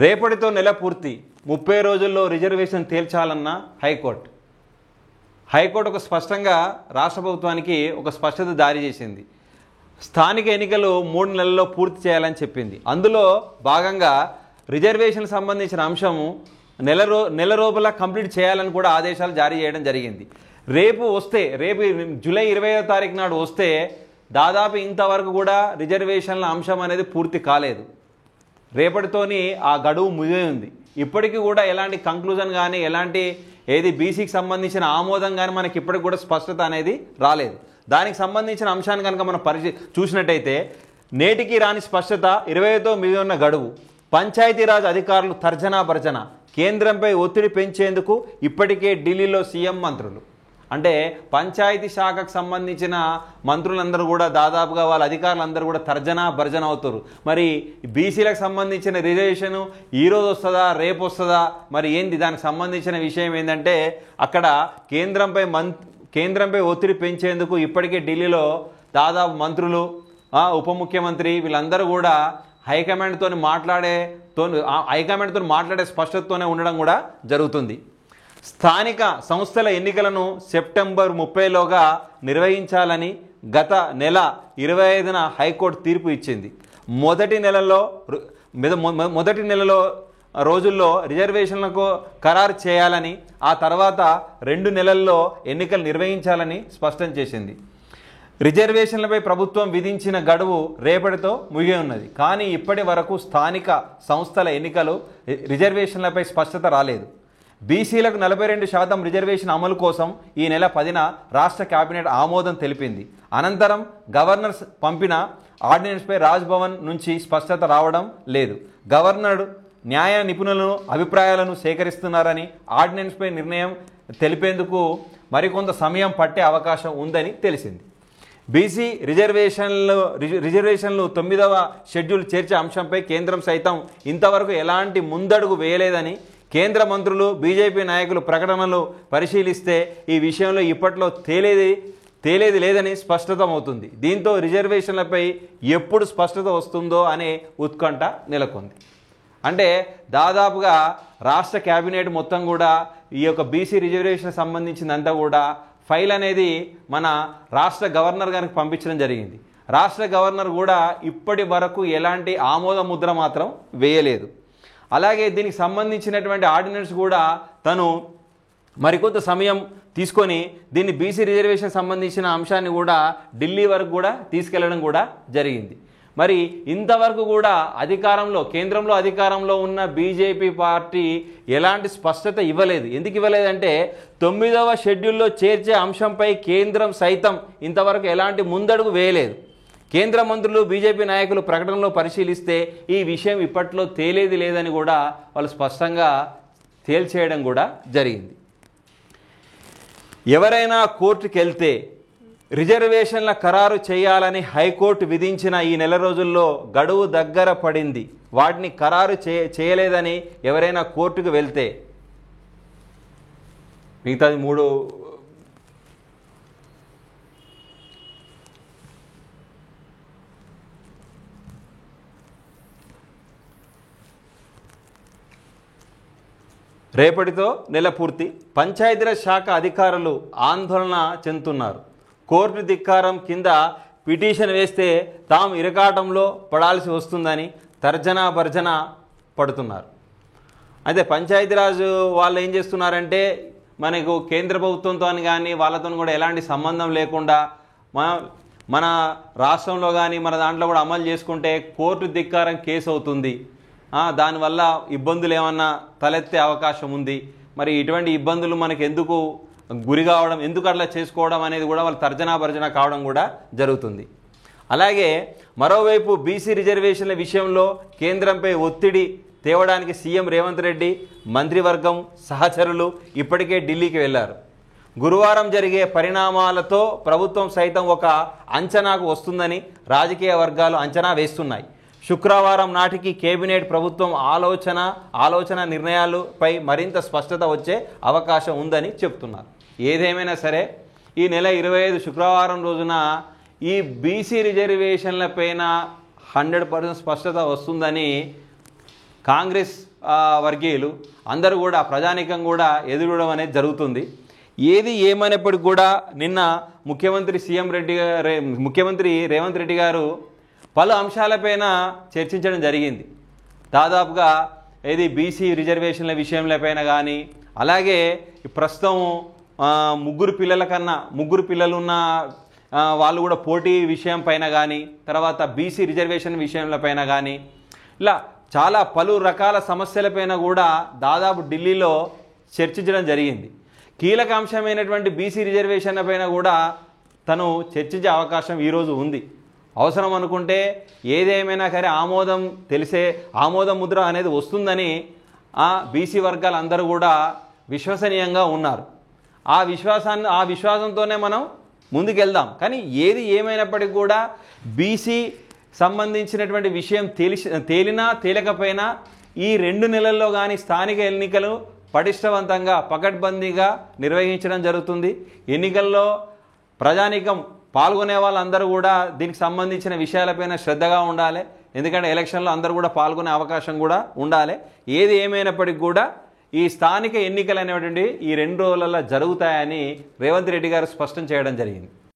రేపటితో నెల పూర్తి 30 రోజుల్లో రిజర్వేషన్ తేల్చాలన్న హైకోర్టు ఒక స్పష్టంగా రాష్ట్ర ప్రభుత్వానికి ఒక స్పష్టత జారీ చేసింది. స్థానిక ఎన్నికలు 3 నెలల్లో పూర్తి చేయాలని చెప్పింది. అందులో భాగంగా రిజర్వేషన్ సంబంధించిన అంశము నెల లోపల కంప్లీట్ చేయాలని కూడా ఆదేశాలు జారీ చేయడం జరిగింది. రేపు జూలై 20వ తారీఖు నాడు వస్తే దాదాపు ఇంతవరకు కూడా రిజర్వేషన్ల అంశం అనేది పూర్తి కాలేదు. రేపటితోని ఆ గడువు ముగియ ఉంది. ఇప్పటికీ కూడా ఎలాంటి కంక్లూజన్ కానీ ఎలాంటి బీసీకి సంబంధించిన ఆమోదం కానీ మనకి ఇప్పటికి కూడా స్పష్టత అనేది రాలేదు. దానికి సంబంధించిన అంశాన్ని కనుక మనం చూసినట్టయితే నేటికి రాని స్పష్టత, 20తో మిగిలిన గడువు, పంచాయతీరాజ్ అధికారులు తర్జనా భర్జన, కేంద్రంపై ఒత్తిడి పెంచేందుకు ఇప్పటికే ఢిల్లీలో సీఎం మంత్రులు. అంటే పంచాయతీ శాఖకు సంబంధించిన మంత్రులందరూ కూడా దాదాపుగా వాళ్ళ అధికారులందరూ కూడా తర్జనా భర్జన అవుతారు. మరి బీసీలకు సంబంధించిన రిజర్వేషన్ ఈరోజు వస్తుందా, రేపు వస్తుందా, మరి ఏంది దానికి సంబంధించిన విషయం ఏంటంటే అక్కడ కేంద్రంపై ఒత్తిడి పెంచేందుకు ఇప్పటికే ఢిల్లీలో దాదాపు మంత్రులు, ఉప ముఖ్యమంత్రి వీళ్ళందరూ కూడా హైకమాండ్తో మాట్లాడే స్పష్టతతోనే ఉండడం కూడా జరుగుతుంది. స్థానిక సంస్థల ఎన్నికలను సెప్టెంబర్ 30లోగా నిర్వహించాలని గత నెల 25న హైకోర్టు తీర్పు ఇచ్చింది. మొదటి నెలలో రోజుల్లో రిజర్వేషన్లకు ఖరారు చేయాలని, ఆ తర్వాత 2 నెలల్లో ఎన్నికలు నిర్వహించాలని స్పష్టం చేసింది. రిజర్వేషన్లపై ప్రభుత్వం విధించిన గడువు రేపటితో ముగియ ఉన్నది. కానీ ఇప్పటి వరకు స్థానిక సంస్థల ఎన్నికలు రిజర్వేషన్లపై స్పష్టత రాలేదు. బీసీలకు 42% రిజర్వేషన్ అమలు కోసం ఈ నెల 10న రాష్ట్ర కేబినెట్ ఆమోదం తెలిపింది. అనంతరం గవర్నర్ పంపిన ఆర్డినెన్స్పై రాజ్భవన్ నుంచి స్పష్టత రావడం లేదు. గవర్నర్ న్యాయ నిపుణులను అభిప్రాయాలను సేకరిస్తున్నారని, ఆర్డినెన్స్పై నిర్ణయం తెలిపేందుకు మరికొంత సమయం పట్టే అవకాశం ఉందని తెలిసింది. బీసీ రిజర్వేషన్లు 9వ షెడ్యూల్ చేర్చే అంశంపై కేంద్రం సైతం ఇంతవరకు ఎలాంటి ముందడుగు వేయలేదని, కేంద్ర మంత్రులు, బీజేపీ నాయకులు ప్రకటనలు పరిశీలిస్తే ఈ విషయంలో ఇప్పట్లో తేలేది లేదని స్పష్టతమవుతుంది. దీంతో రిజర్వేషన్లపై ఎప్పుడు స్పష్టత వస్తుందో అనే ఉత్కంఠ నెలకొంది. అంటే దాదాపుగా రాష్ట్ర కేబినెట్ మొత్తం కూడా ఈ యొక్క బీసీ రిజర్వేషన్ సంబంధించిందంతా కూడా ఫైల్ అనేది మన రాష్ట్ర గవర్నర్ గారికి పంపించడం జరిగింది. రాష్ట్ర గవర్నర్ కూడా ఇప్పటి వరకు ఎలాంటి ఆమోద ముద్ర మాత్రం వేయలేదు. అలాగే దీనికి సంబంధించినటువంటి ఆర్డినెన్స్ కూడా తను మరికొంత సమయం తీసుకొని దీన్ని బీసీ రిజర్వేషన్ సంబంధించిన అంశాన్ని కూడా ఢిల్లీ వరకు కూడా తీసుకెళ్లడం కూడా జరిగింది. మరి ఇంతవరకు కూడా కేంద్రంలో అధికారంలో ఉన్న బీజేపీ పార్టీ ఎలాంటి స్పష్టత ఇవ్వలేదు. ఎందుకు ఇవ్వలేదంటే 9వ షెడ్యూల్లో చేర్చే అంశంపై కేంద్రం సైతం ఇంతవరకు ఎలాంటి ముందడుగు వేయలేదు. కేంద్ర మంత్రులు, బీజేపీ నాయకులు ప్రకటనలో పరిశీలిస్తే ఈ విషయం ఇప్పట్లో తేలేది లేదని కూడా వాళ్ళు స్పష్టంగా తేల్చేయడం కూడా జరిగింది. ఎవరైనా కోర్టుకు వెళ్తే రిజర్వేషన్ల ఖరారు చేయాలని హైకోర్టు విధించిన ఈ నెల రోజుల్లో గడువు దగ్గర పడింది. వాటిని ఖరారు చేయలేదని ఎవరైనా కోర్టుకు వెళ్తే మిగతాది 3 రేపటితో నెల పూర్తి. పంచాయతీరాజ్ శాఖ అధికారులు ఆందోళన చెందుతున్నారు. కోర్టు ధిక్కారం కింద పిటిషన్ వేస్తే తాము ఇరకాటంలో పడాల్సి వస్తుందని తర్జనా భర్జన పడుతున్నారు. అయితే పంచాయతీరాజ్ వాళ్ళు ఏం చేస్తున్నారంటే మనకు కేంద్ర ప్రభుత్వంతో కానీ వాళ్ళతో కూడా ఎలాంటి సంబంధం లేకుండా మన రాష్ట్రంలో కానీ మన దాంట్లో కూడా అమలు చేసుకుంటే కోర్టు ధిక్కారం కేసు అవుతుంది, దానివల్ల ఇబ్బందులు ఏమన్నా తలెత్తే అవకాశం ఉంది. మరి ఇటువంటి ఇబ్బందులు మనకు ఎందుకు గురి కావడం, ఎందుకు అట్లా చేసుకోవడం అనేది కూడా వాళ్ళు తర్జనా భర్జన కావడం కూడా జరుగుతుంది. అలాగే మరోవైపు బీసీ రిజర్వేషన్ల విషయంలో కేంద్రంపై ఒత్తిడి తేవడానికి సీఎం రేవంత్ రెడ్డి, మంత్రివర్గం, సహచరులు ఇప్పటికే ఢిల్లీకి వెళ్లారు. గురువారం జరిగే పరిణామాలతో ప్రభుత్వం సైతం ఒక అంచనాకు వస్తుందని రాజకీయ వర్గాలు అంచనా వేస్తున్నాయి. శుక్రవారం నాటికి కేబినెట్ ప్రభుత్వం ఆలోచన నిర్ణయాలపై మరింత స్పష్టత వచ్చే అవకాశం ఉందని చెప్తున్నారు. ఏదేమైనా సరే ఈ నెల 25 శుక్రవారం రోజున ఈ బీసీ రిజర్వేషన్లపైన 100% స్పష్టత వస్తుందని కాంగ్రెస్ వర్గీయులు అందరూ కూడా ప్రజానీకం కూడా ఎదురడం అనేది జరుగుతుంది. ఏది ఏమైనప్పటికీ కూడా నిన్న ముఖ్యమంత్రి రేవంత్ రెడ్డి గారు పలు అంశాలపైన చర్చించడం జరిగింది. దాదాపుగా ఏది బీసీ రిజర్వేషన్ల విషయంలోపైన కానీ, అలాగే ప్రస్తుతం ముగ్గురు పిల్లలున్న వాళ్ళు కూడా పోటీ విషయం పైన కానీ, తర్వాత బీసీ రిజర్వేషన్ విషయంపైన కానీ, ఇలా చాలా పలు రకాల సమస్యలపైన కూడా దాదాపు ఢిల్లీలో చర్చించడం జరిగింది. కీలక అంశమైనటువంటి బీసీ రిజర్వేషన్ల పైన కూడా తను చర్చించే అవకాశం ఈరోజు ఉంది. అవసరం అనుకుంటే ఏదేమైనా సరే ఆమోద ముద్ర అనేది వస్తుందని బీసీ వర్గాలు అందరూ కూడా విశ్వసనీయంగా ఉన్నారు. ఆ విశ్వాసంతోనే మనం ముందుకెళ్దాం. కానీ ఏది ఏమైనప్పటికీ కూడా బీసీ సంబంధించినటువంటి విషయం తేలినా తేలకపోయినా ఈ 2 నెలల్లో కానీ స్థానిక ఎన్నికలు పటిష్టవంతంగా పకడ్బందీగా నిర్వహించడం జరుగుతుంది. ఎన్నికల్లో ప్రజానీకం పాల్గొనే వాళ్ళందరూ కూడా దీనికి సంబంధించిన విషయాలపైన శ్రద్ధగా ఉండాలి. ఎందుకంటే ఎలక్షన్లో అందరూ కూడా పాల్గొనే అవకాశం కూడా ఉండాలి. ఏది ఏమైనప్పటికీ కూడా ఈ స్థానిక ఎన్నికలు అనేటువంటి ఈ 2 రోజులలో జరుగుతాయని రేవంత్ రెడ్డి గారు స్పష్టం చేయడం జరిగింది.